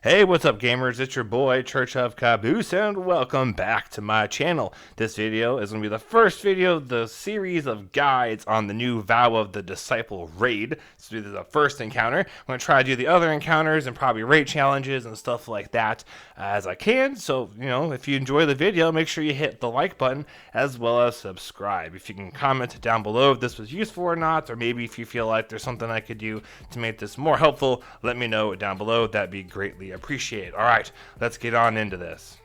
Hey, what's up gamers? It's your boy, Church of Caboose, and welcome back to my channel. This video is going to be the first video of the series of guides on the new Vow of the Disciple raid. So this is the first encounter. I'm going to try to do the other encounters and probably raid challenges and stuff like that as I can. So, if you enjoy the video, make sure you hit the like button as well as subscribe. If you can comment down below if this was useful or not, or maybe if you feel like there's something I could do to make this more helpful, let me know down below. That'd be greatly appreciated. All right, let's get on into this.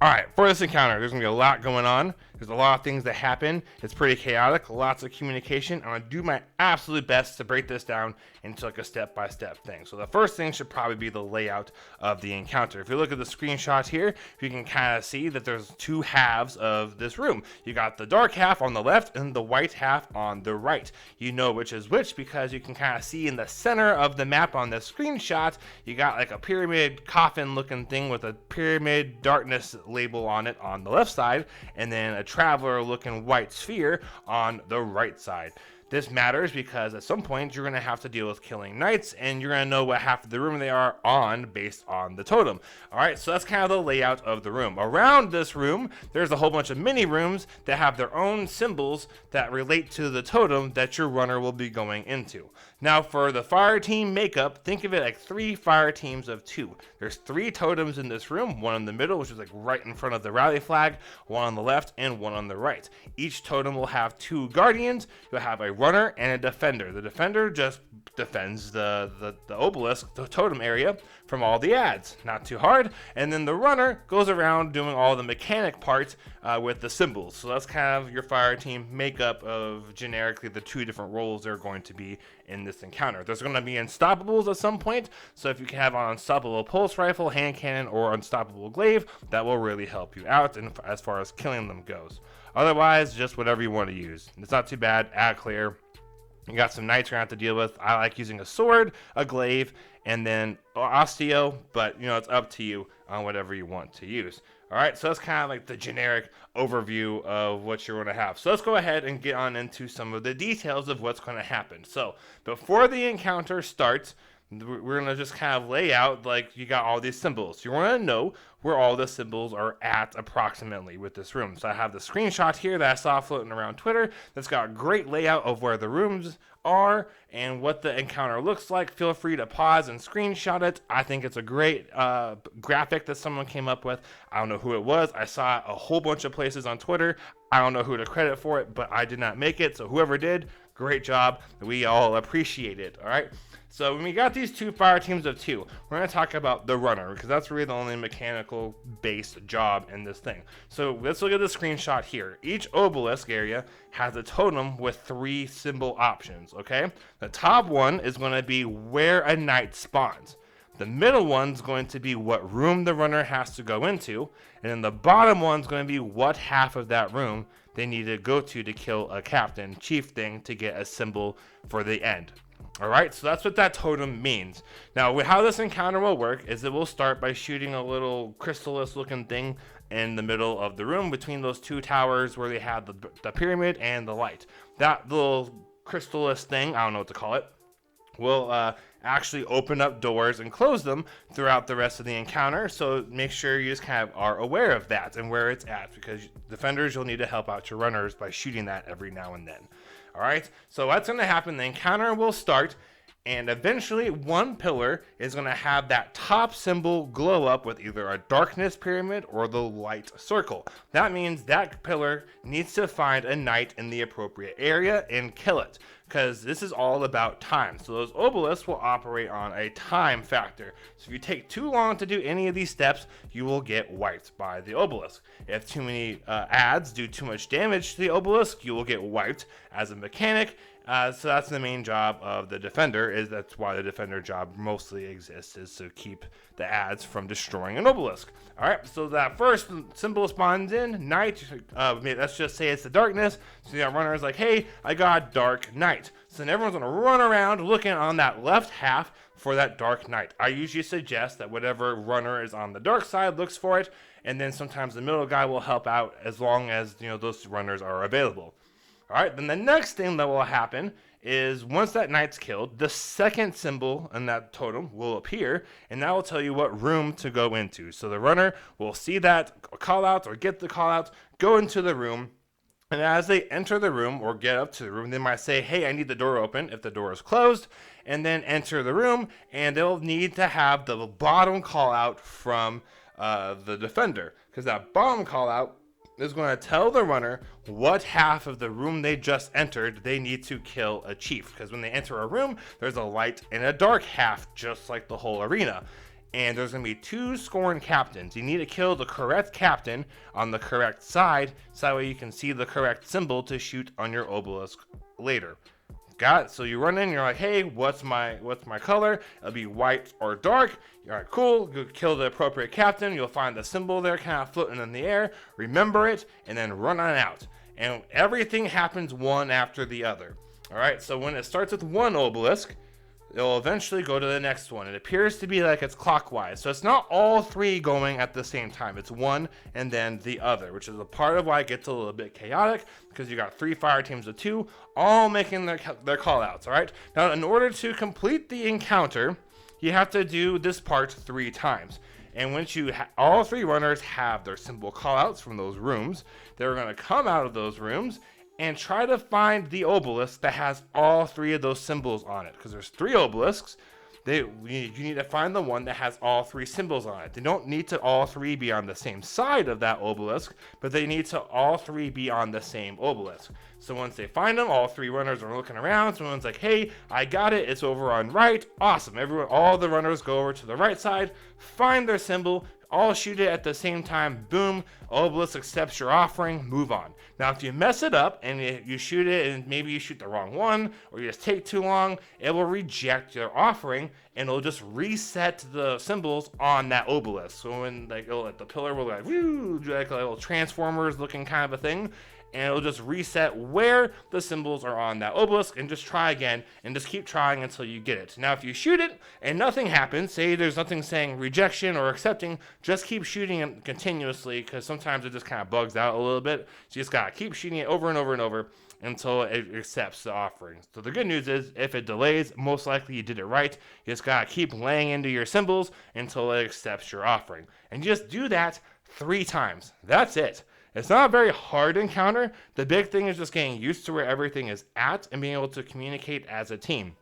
All right, for this encounter, there's gonna be a lot going on. There's a lot of things that happen. It's pretty chaotic, lots of communication. I'm gonna do my absolute best to break this down into like a step-by-step thing. So the first thing should probably be the layout of the encounter. If you look at the screenshot here, you can kind of see that there's two halves of this room. You got the dark half on the left and the white half on the right. You know which is which because you can kind of see in the center of the map on this screenshot, you got like a pyramid coffin looking thing with a pyramid darkness label on it on the left side, and then a traveler looking white sphere on the right side. This matters because at some point you're going to have to deal with killing knights, and you're going to know what half of the room they are on based on the totem. Alright, so that's kind of the layout of the room. Around this room, there's a whole bunch of mini rooms that have their own symbols that relate to the totem that your runner will be going into. Now for the fire team makeup, think of it like 3 fire teams of 2. There's 3 totems in this room, one in the middle, which is like right in front of the rally flag, one on the left, and one on the right. Each totem will have 2 guardians. You'll have a runner and a defender. The defender just defends the obelisk, the totem area, from all the ads. Not too hard. And then the runner goes around doing all the mechanic parts with the symbols. So that's kind of your fire team makeup of generically the 2 different roles they're going to be in this encounter. There's going to be unstoppables at some point. So if you can have an unstoppable pulse rifle, hand cannon, or unstoppable glaive, that will really help you out and as far as killing them goes. Otherwise, just whatever you want to use. It's not too bad. Add clear. You got some knights you're going to have to deal with. I like using a sword, a glaive, and then osteo, but it's up to you on whatever you want to use. Alright, so that's kind of like the generic overview of what you're going to have. So let's go ahead and get on into some of the details of what's going to happen. So before the encounter starts, we're going to just kind of lay out like you got all these symbols. You want to know where all the symbols are at approximately with this room. So I have the screenshot here that I saw floating around Twitter that's got a great layout of where the rooms are and what the encounter looks like. Feel free to pause and screenshot it. I think it's a great graphic that someone came up with. I don't know who it was. I saw it a whole bunch of places on Twitter. I don't know who to credit for it, but I did not make it. So whoever did, great job. We all appreciate it. All right. So when we got these 2 fire teams of 2, we're going to talk about the runner because that's really the only mechanical based job in this thing. So let's look at the screenshot here. Each obelisk area has a totem with 3 symbol options, okay? The top one is going to be where a knight spawns. The middle one's going to be what room the runner has to go into, and then the bottom one's going to be what half of that room they need to go to kill a captain, chief thing, to get a symbol for the end. Alright, so that's what that totem means. Now, how this encounter will work is it will start by shooting a little crystallis looking thing in the middle of the room between those 2 towers where they have the pyramid and the light. That little crystallis thing, I don't know what to call it, will actually open up doors and close them throughout the rest of the encounter. So make sure you just kind of are aware of that and where it's at, because defenders, you'll need to help out your runners by shooting that every now and then. Alright, so what's going to happen, the encounter will start, and eventually one pillar is going to have that top symbol glow up with either a darkness pyramid or the light circle. That means that pillar needs to find a knight in the appropriate area and kill it, because this is all about time. So those obelisks will operate on a time factor. So if you take too long to do any of these steps, you will get wiped by the obelisk. If too many ads do too much damage to the obelisk, you will get wiped as a mechanic. So that's the main job of the defender. That's why the defender job mostly exists, is to keep the ads from destroying an obelisk. All right, so that first symbol spawns in, knight. Let's just say it's the darkness. So the runner is like, hey, I got dark knight. So then everyone's gonna run around looking on that left half for that dark knight. I usually suggest that whatever runner is on the dark side looks for it, and then sometimes the middle guy will help out as long as those runners are available. Alright, then the next thing that will happen is once that knight's killed, the second symbol in that totem will appear, and that will tell you what room to go into. So the runner will see that call out or get the call out, go into the room, and as they enter the room or get up to the room, they might say, hey, I need the door open if the door is closed, and then enter the room, and they'll need to have the bottom call out from the defender, because that bottom call out is going to tell the runner what half of the room they just entered they need to kill a chief. Because when they enter a room, there's a light and a dark half, just like the whole arena. And there's going to be 2 scorn captains. You need to kill the correct captain on the correct side, so that way you can see the correct symbol to shoot on your obelisk later. Got it? So you run in, you're like, hey, what's my color? It'll be white or dark. You're like, cool, you kill the appropriate captain. You'll find the symbol there kind of floating in the air. Remember it, and then run on out. And everything happens one after the other. All right, so when it starts with one obelisk, it'll eventually go to the next one. It appears to be like it's clockwise. So it's not all 3 going at the same time. It's one and then the other, which is a part of why it gets a little bit chaotic, because you got 3 fire teams of 2 all making their call outs. All right. Now, in order to complete the encounter, you have to do this part 3 times. And once you all 3 runners have their symbol call outs from those rooms, they're going to come out of those rooms and try to find the obelisk that has all 3 of those symbols on it. Because there's 3 obelisks. You need to find the one that has all 3 symbols on it. They don't need to all 3 be on the same side of that obelisk, but they need to all 3 be on the same obelisk. So once they find them, all 3 runners are looking around. Someone's like, hey, I got it. It's over on right. Awesome. All the runners go over to the right side, find their symbol, all shoot it at the same time. Boom. Obelisk accepts your offering. Move on. Now, if you mess it up and you shoot it and maybe you shoot the wrong one or you just take too long, it will reject your offering and it'll just reset the symbols on that obelisk. So when the pillar will like a little Transformers looking kind of a thing, and it'll just reset where the symbols are on that obelisk, and just try again and just keep trying until you get it. Now, if you shoot it and nothing happens, say there's nothing saying rejection or accepting, just keep shooting it continuously, because sometimes it just kind of bugs out a little bit. So you just gotta keep shooting it over and over and over until it accepts the offering. So the good news is, if it delays, most likely you did it right. You just gotta keep laying into your symbols until it accepts your offering. And just do that 3 times. That's it. It's not a very hard encounter. The big thing is just getting used to where everything is at and being able to communicate as a team.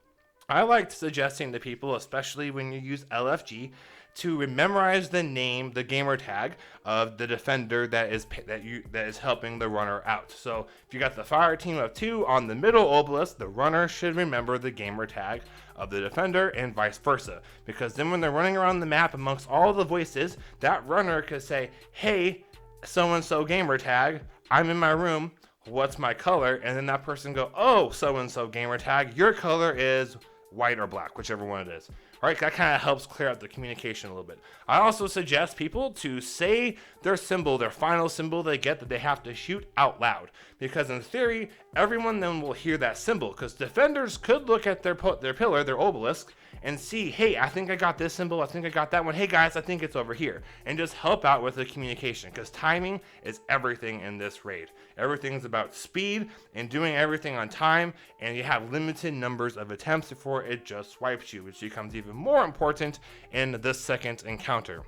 I like suggesting to people, especially when you use LFG, to memorize the name, the gamer tag of the defender that is helping the runner out. So if you got the fire team of 2 on the middle obelisk, the runner should remember the gamer tag of the defender and vice versa. Because then when they're running around the map amongst all the voices, that runner could say, hey, so-and-so gamer tag, I'm in my room, what's my color? And then that person go, oh, so-and-so gamer tag, your color is white or black, whichever one it is. All right, that kind of helps clear out the communication a little bit. I also suggest people to say their symbol, their final symbol they get that they have to shoot out loud. Because in theory, everyone then will hear that symbol. Because defenders could look at their pillar, their obelisk, and see, hey, I think I got this symbol, I think I got that one, hey guys, I think it's over here. And just help out with the communication, because timing is everything in this raid. Everything's about speed and doing everything on time, and you have limited numbers of attempts before it just wipes you, which becomes even more important in the second encounter.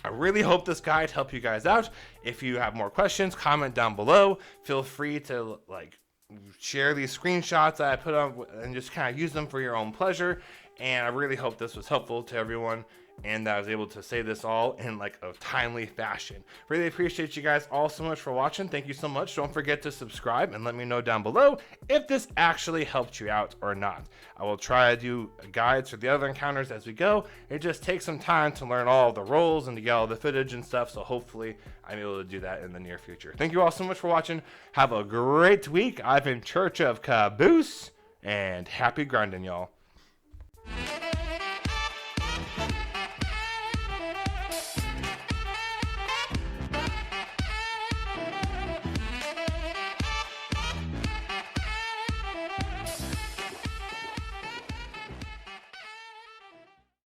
I really hope this guide helped you guys out. If you have more questions, comment down below. Feel free to share these screenshots that I put on and just kind of use them for your own pleasure. And I really hope this was helpful to everyone and that I was able to say this all in a timely fashion. Really appreciate you guys all so much for watching. Thank you so much. Don't forget to subscribe and let me know down below if this actually helped you out or not. I will try to do guides for the other encounters as we go. It just takes some time to learn all the roles and to get all the footage and stuff, so hopefully I'm able to do that in the near future. Thank you all so much for watching. Have a great week. I've been Church of Caboose, and happy grinding, y'all.